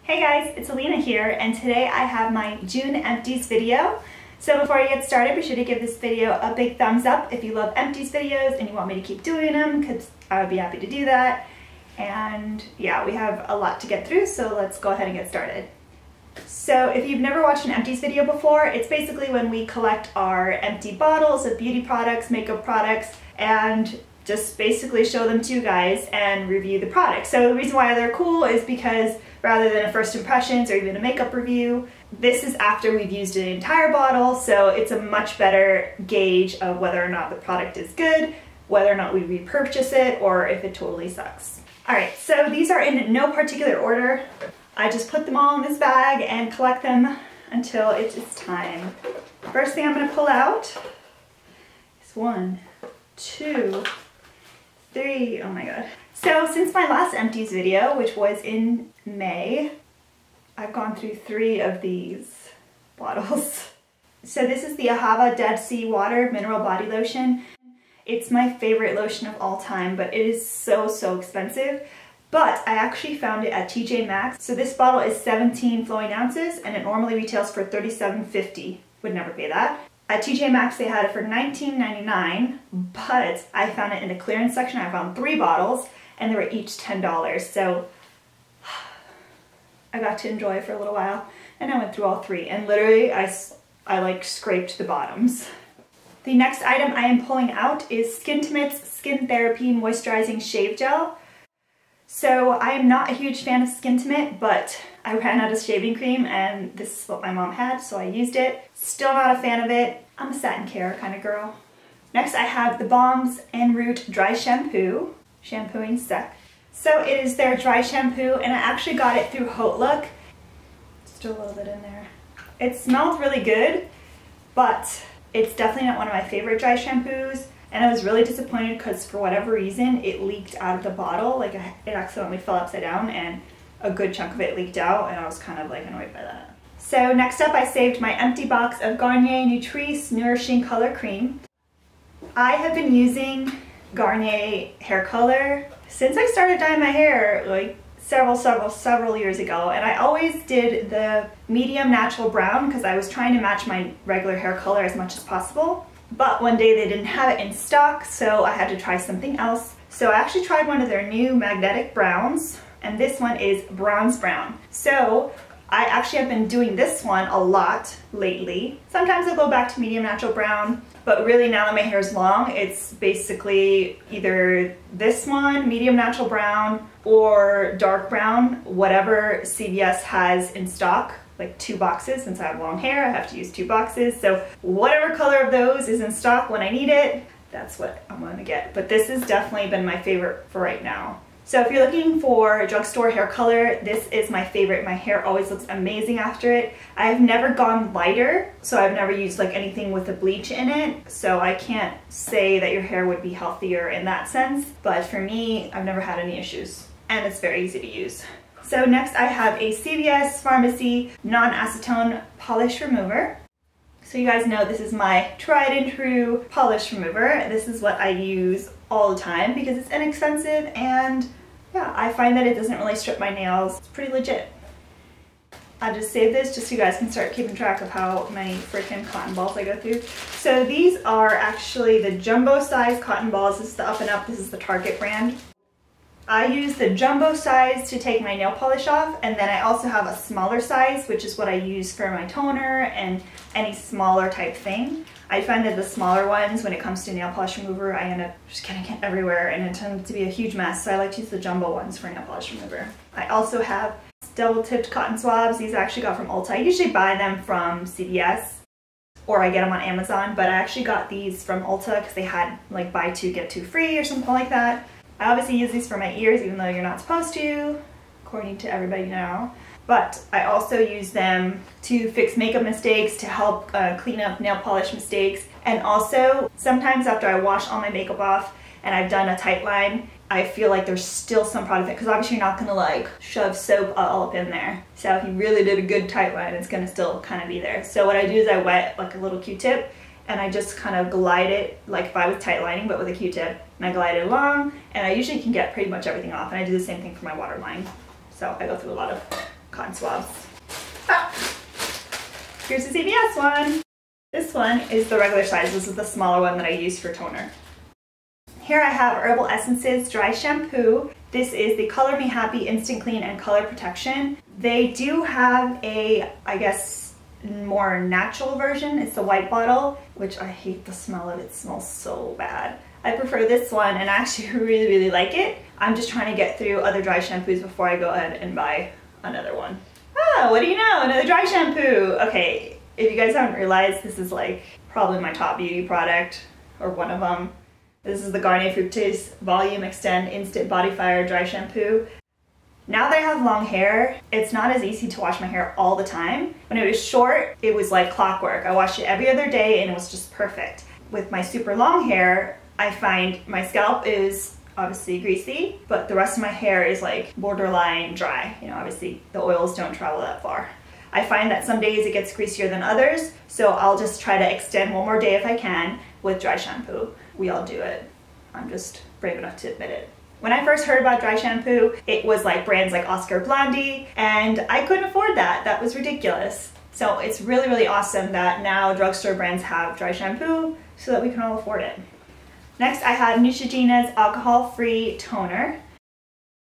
Hey guys, it's Alina here, and today I have my June Empties video. So before I get started, be sure to give this video a big thumbs up if you love Empties videos and you want me to keep doing them, because I would be happy to do that. And yeah, we have a lot to get through, so let's go ahead and get started. So if you've never watched an Empties video before, it's basically when we collect our empty bottles of beauty products, makeup products, and just basically show them to you guys and review the product. So the reason why they're cool is because rather than a first impressions or even a makeup review, this is after we've used an entire bottle, so it's a much better gauge of whether or not the product is good, whether or not we repurchase it, or if it totally sucks. Alright, so these are in no particular order. I just put them all in this bag and collect them until it is time. First thing I'm going to pull out is 1, 2, 3, oh my god. So since my last Empties video, which was in May, I've gone through 3 of these bottles. So this is the Ahava Dead Sea Water Mineral Body Lotion. It's my favorite lotion of all time, but it is so expensive. But I actually found it at TJ Maxx. So this bottle is 17 flowing ounces and it normally retails for $37.50. Would never pay that. At TJ Maxx they had it for $19.99, but I found it in the clearance section. I found 3 bottles and they were each $10. So I got to enjoy it for a little while and I went through all 3 and literally I like scraped the bottoms. The next item I am pulling out is Skintimate's Skin Therapy Moisturizing Shave Gel. So I am not a huge fan of Skintimate, but I ran out of shaving cream and this is what my mom had, so I used it. Still not a fan of it. I'm a satin care kind of girl. Next I have theBalm's En Route Dry Shampoo. Shampooing sec. So it is their dry shampoo and I actually got it through Look. Still a little bit in there. It smells really good, but it's definitely not one of my favorite dry shampoos. And I was really disappointed because for whatever reason it leaked out of the bottle. Like it accidentally fell upside down and a good chunk of it leaked out and I was kind of like annoyed by that. So next up I saved my empty box of Garnier Nutrice Nourishing Color Cream. I have been using Garnier hair color since I started dyeing my hair like several years ago, and I always did the medium natural brown because I was trying to match my regular hair color as much as possible. But one day they didn't have it in stock, so I had to try something else. So I actually tried one of their new magnetic browns, and this one is bronze brown. So I actually have been doing this one a lot lately. Sometimes I'll go back to medium natural brown, but really now that my hair is long, it's basically either this one, medium natural brown, or dark brown, whatever CVS has in stock. Like 2 boxes. Since I have long hair, I have to use 2 boxes. So whatever color of those is in stock when I need it, that's what I'm gonna get. But this has definitely been my favorite for right now. So if you're looking for drugstore hair color, this is my favorite. My hair always looks amazing after it. I've never gone lighter, so I've never used like anything with a bleach in it. So I can't say that your hair would be healthier in that sense. But for me, I've never had any issues. And it's very easy to use. So next I have a CVS Pharmacy non-acetone polish remover. So you guys know this is my tried and true polish remover. This is what I use all the time because it's inexpensive and yeah, I find that it doesn't really strip my nails. It's pretty legit. I just saved this just so you guys can start keeping track of how many freaking cotton balls I go through. So these are actually the jumbo size cotton balls. This is the Up and Up. This is the Target brand. I use the jumbo size to take my nail polish off, and then I also have a smaller size, which is what I use for my toner and any smaller type thing. I find that the smaller ones, when it comes to nail polish remover, I end up just getting it everywhere and it tends to be a huge mess, so I like to use the jumbo ones for nail polish remover. I also have double-tipped cotton swabs. These I actually got from Ulta. I usually buy them from CVS or I get them on Amazon, but I actually got these from Ulta because they had like buy 2 get 2 free or something like that. I obviously use these for my ears, even though you're not supposed to, according to everybody now. But I also use them to fix makeup mistakes, to help clean up nail polish mistakes. And also, sometimes after I wash all my makeup off and I've done a tight line, I feel like there's still some product, because obviously you're not gonna like shove soap all up in there. So if you really did a good tight line, it's gonna still kind of be there. So what I do is I wet like a little Q-tip and I just kind of glide it, like if I was tight lining but with a Q-tip, and I glide it along, and I usually can get pretty much everything off, and I do the same thing for my waterline. So I go through a lot of cotton swabs. Ah. Here's the CVS one. This one is the regular size. This is the smaller one that I use for toner. Here I have Herbal Essences Dry Shampoo. This is the Color Me Happy Instant Clean and Color Protection. They do have a, I guess, more natural version. It's the white bottle, which I hate the smell of. It smells so bad. I prefer this one and I actually really like it. I'm just trying to get through other dry shampoos before I go ahead and buy another one. Oh, what do you know? Another dry shampoo. Okay, if you guys haven't realized, this is like probably my top beauty product, or one of them. This is the Garnier Fructis Volume Extend Instant Body Fire Dry Shampoo. Now that I have long hair, it's not as easy to wash my hair all the time. When it was short, it was like clockwork. I washed it every other day and it was just perfect. With my super long hair, I find my scalp is obviously greasy, but the rest of my hair is like borderline dry. You know, obviously the oils don't travel that far. I find that some days it gets greasier than others, so I'll just try to extend one more day if I can with dry shampoo. We all do it. I'm just brave enough to admit it. When I first heard about dry shampoo, it was like brands like Oscar Blondie, and I couldn't afford that. That was ridiculous. So it's really awesome that now drugstore brands have dry shampoo so that we can all afford it. Next, I have Neutrogena's alcohol-free toner.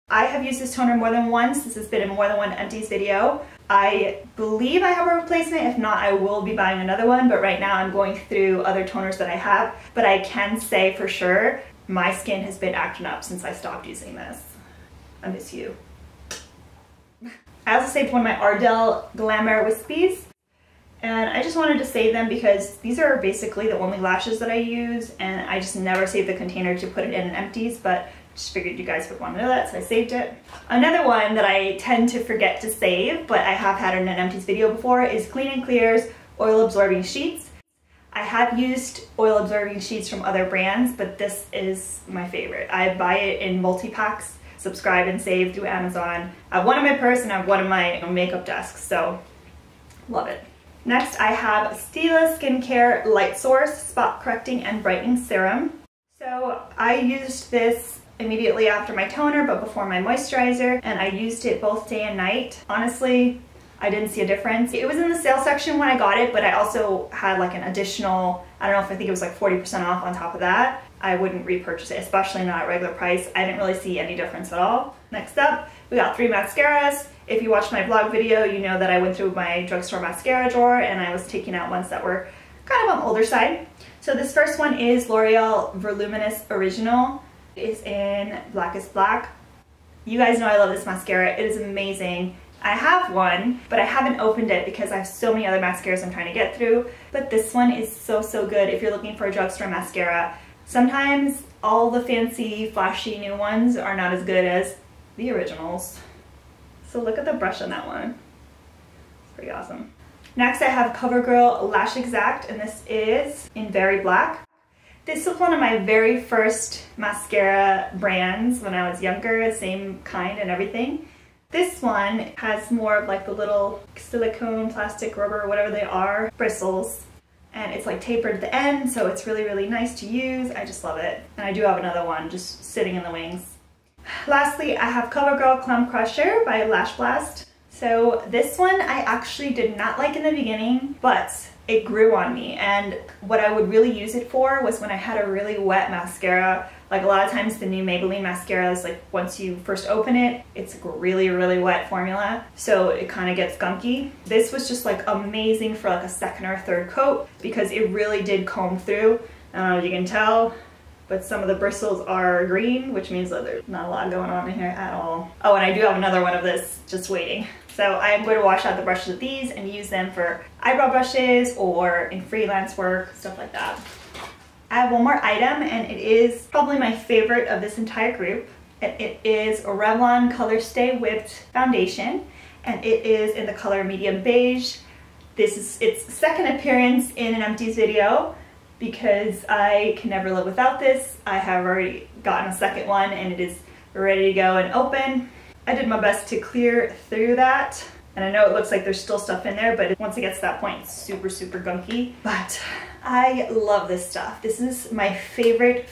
I have used this toner more than once. This has been in more than one Empties video. I believe I have a replacement. If not, I will be buying another one, but right now I'm going through other toners that I have. But I can say for sure, my skin has been acting up since I stopped using this. I miss you. I also saved one of my Ardell Glamour Wispies, and I just wanted to save them because these are basically the only lashes that I use, and I just never save the container to put it in Empties, but just figured you guys would want to know that, so I saved it. Another one that I tend to forget to save, but I have had in an Empties video before, is Clean & Clear's Oil Absorbing Sheets. I have used oil absorbing sheets from other brands, but this is my favorite. I buy it in multi-packs, subscribe and save through Amazon. I have one in my purse and I have one in my makeup desk, so love it. Next, I have Stila Skincare Light Source Spot Correcting and Brightening Serum. So I used this immediately after my toner, but before my moisturizer, and I used it both day and night. Honestly, I didn't see a difference. It was in the sale section when I got it, but I also had like an additional, I don't know if I think it was like 40% off on top of that. I wouldn't repurchase it, especially not at regular price. I didn't really see any difference at all. Next up, we got 3 mascaras. If you watched my vlog video, you know that I went through my drugstore mascara drawer and I was taking out ones that were kind of on the older side. So this first one is L'Oreal Voluminous Original. It is in Blackest Black. You guys know I love this mascara. It is amazing. I have one, but I haven't opened it because I have so many other mascaras I'm trying to get through. But this one is so good if you're looking for a drugstore mascara. Sometimes all the fancy, flashy new ones are not as good as the originals. So look at the brush on that one. It's pretty awesome. Next I have CoverGirl Lash Exact, and this is in Very Black. This was one of my very first mascara brands when I was younger, same kind and everything. This one has more of like the little silicone, plastic, rubber, whatever they are, bristles. And it's like tapered at the end, so it's really nice to use. I just love it. And I do have another one just sitting in the wings. Lastly, I have CoverGirl Clump Crusher by Lash Blast. So this one I actually did not like in the beginning, but it grew on me. And what I would really use it for was when I had a really wet mascara. Like a lot of times the new Maybelline mascaras, like once you first open it, it's like a really wet formula. So it kind of gets gunky. This was just like amazing for like a second or third coat because it really did comb through. I don't know if you can tell, but some of the bristles are green, which means that there's not a lot going on in here at all. Oh, and I do have another one of this just waiting. So I'm going to wash out the brushes of these and use them for eyebrow brushes or in freelance work, stuff like that. I have one more item, and it is probably my favorite of this entire group. It is a Revlon Color Stay Whipped Foundation, and it is in the color medium beige. This is its second appearance in an Empties video because I can never live without this. I have already gotten a second one and it is ready to go and open. I did my best to clear through that, And I know it looks like there's still stuff in there, but once it gets to that point, it's super, super gunky. But I love this stuff. This is my favorite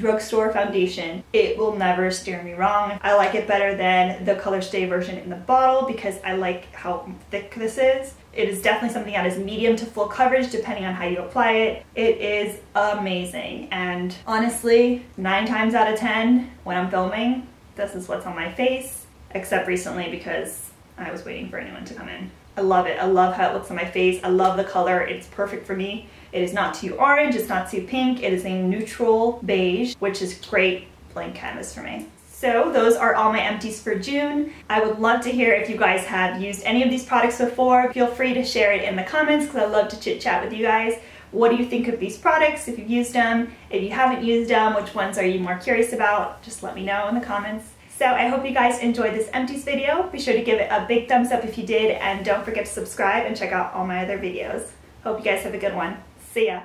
drugstore foundation. It will never steer me wrong. I like it better than the Color Stay version in the bottle because I like how thick this is. It is definitely something that is medium to full coverage depending on how you apply it. It is amazing. And honestly, 9 times out of 10 when I'm filming, this is what's on my face, except recently because I was waiting for anyone to come in. I love it. I love how it looks on my face. I love the color. It's perfect for me. It is not too orange. It's not too pink. It is a neutral beige, which is great blank canvas for me. So those are all my empties for June. I would love to hear if you guys have used any of these products before. Feel free to share it in the comments because I love to chit chat with you guys. What do you think of these products if you've used them? If you haven't used them, which ones are you more curious about? Just let me know in the comments. So I hope you guys enjoyed this empties video. Be sure to give it a big thumbs up if you did, and don't forget to subscribe and check out all my other videos. Hope you guys have a good one. See ya.